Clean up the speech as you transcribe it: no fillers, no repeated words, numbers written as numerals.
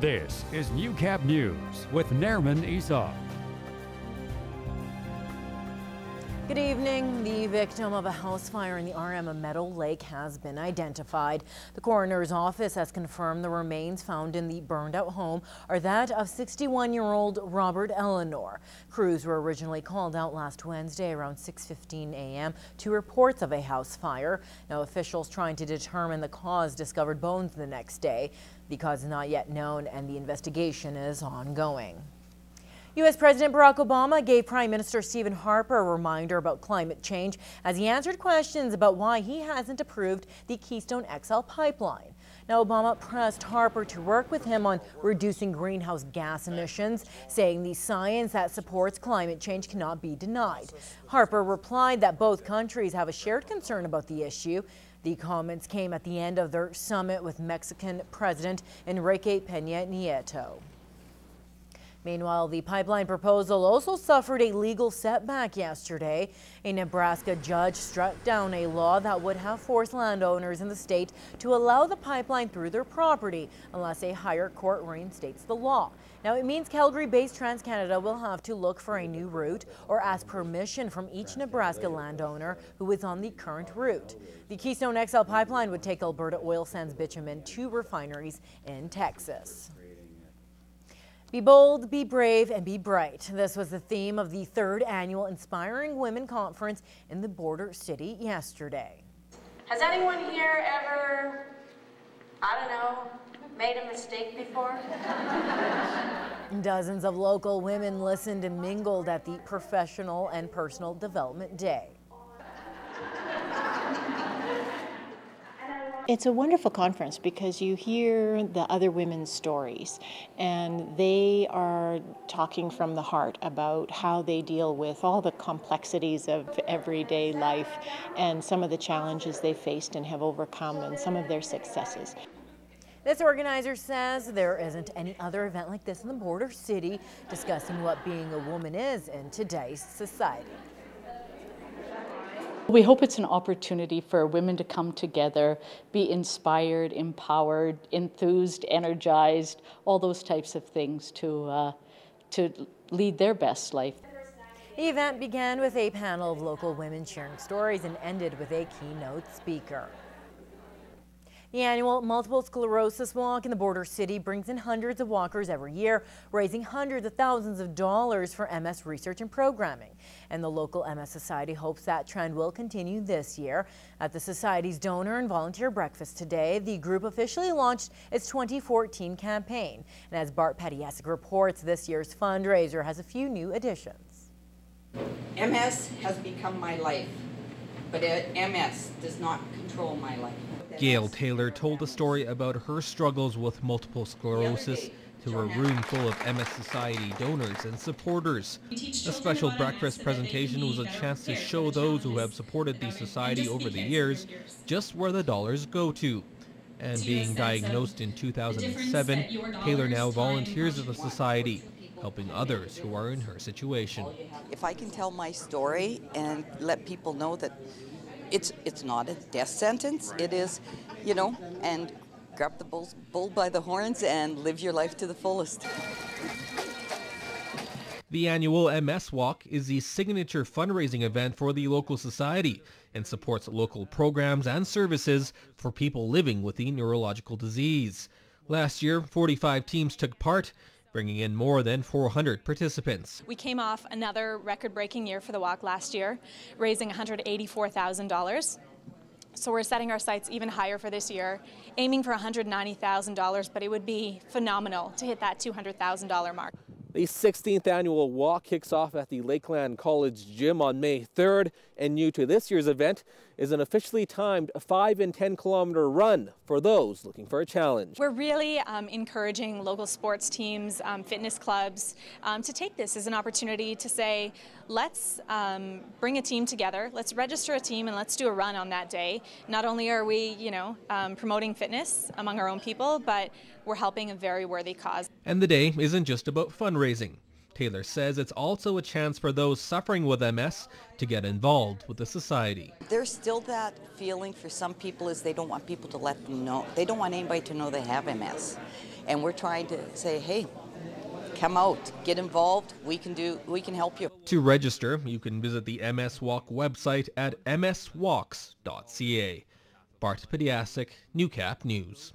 This is Newcap News with Nerman Esau. Good evening. The victim of a house fire in the RM of Meadow Lake has been identified. The coroner's office has confirmed the remains found in the burned out home are that of 61-year-old Robert Eleanor. Crews were originally called out last Wednesday around 6:15 a.m. to reports of a house fire. Now officials trying to determine the cause discovered bones the next day. The cause is not yet known and the investigation is ongoing. U.S. President Barack Obama gave Prime Minister Stephen Harper a reminder about climate change as he answered questions about why he hasn't approved the Keystone XL pipeline. Now, Obama pressed Harper to work with him on reducing greenhouse gas emissions, saying the science that supports climate change cannot be denied. Harper replied that both countries have a shared concern about the issue. The comments came at the end of their summit with Mexican President Enrique Peña Nieto. Meanwhile, the pipeline proposal also suffered a legal setback yesterday. A Nebraska judge struck down a law that would have forced landowners in the state to allow the pipeline through their property unless a higher court reinstates the law. Now, it means Calgary-based TransCanada will have to look for a new route or ask permission from each Nebraska landowner who is on the current route. The Keystone XL pipeline would take Alberta oil sands bitumen to refineries in Texas. Be bold, be brave, and be bright. This was the theme of the 3rd annual Inspiring Women Conference in the border city yesterday. Has anyone here ever, I don't know, made a mistake before? Dozens of local women listened and mingled at the Professional and Personal Development Day. It's a wonderful conference because you hear the other women's stories and they are talking from the heart about how they deal with all the complexities of everyday life and some of the challenges they faced and have overcome and some of their successes. This organizer says there isn't any other event like this in the border city, discussing what being a woman is in today's society. We hope it's an opportunity for women to come together, be inspired, empowered, enthused, energized, all those types of things to lead their best life. The event began with a panel of local women sharing stories and ended with a keynote speaker. The annual Multiple Sclerosis Walk in the border city brings in hundreds of walkers every year, raising hundreds of thousands of dollars for MS research and programming. And the local MS Society hopes that trend will continue this year. At the Society's donor and volunteer breakfast today, the group officially launched its 2014 campaign. And as Bart Petiasek reports, this year's fundraiser has a few new additions. MS has become my life, but MS does not control my life. Gail Taylor told a story about her struggles with multiple sclerosis to a room full of MS Society donors and supporters. A special breakfast presentation was a chance to show those who have supported the society over the years just where the dollars go to. And being diagnosed in 2007, Taylor now volunteers at the society, helping others who are in her situation. If I can tell my story and let people know that it's not a death sentence, it is, you know, and grab the bull by the horns and live your life to the fullest. The annual MS Walk is the signature fundraising event for the local society and supports local programs and services for people living with the neurological disease. Last year, 45 teams took part, bringing in more than 400 participants. We came off another record-breaking year for the walk last year, raising $184,000. So we're setting our sights even higher for this year, aiming for $190,000, but it would be phenomenal to hit that $200,000 mark. The 16th annual walk kicks off at the Lakeland College Gym on May 3rd, and new to this year's event is an officially timed 5 and 10 kilometer run for those looking for a challenge. We're really encouraging local sports teams, fitness clubs to take this as an opportunity to say, let's bring a team together, let's register a team and let's do a run on that day. Not only are we, promoting fitness among our own people, but we're helping a very worthy cause. And the day isn't just about fundraising. Taylor says it's also a chance for those suffering with MS to get involved with the society. There's still that feeling for some people is they don't want people to let them know. They don't want anybody to know they have MS. And we're trying to say, hey, come out, get involved, we can help you. To register, you can visit the MS Walk website at mswalks.ca. Bart Pediasic, Newcap News.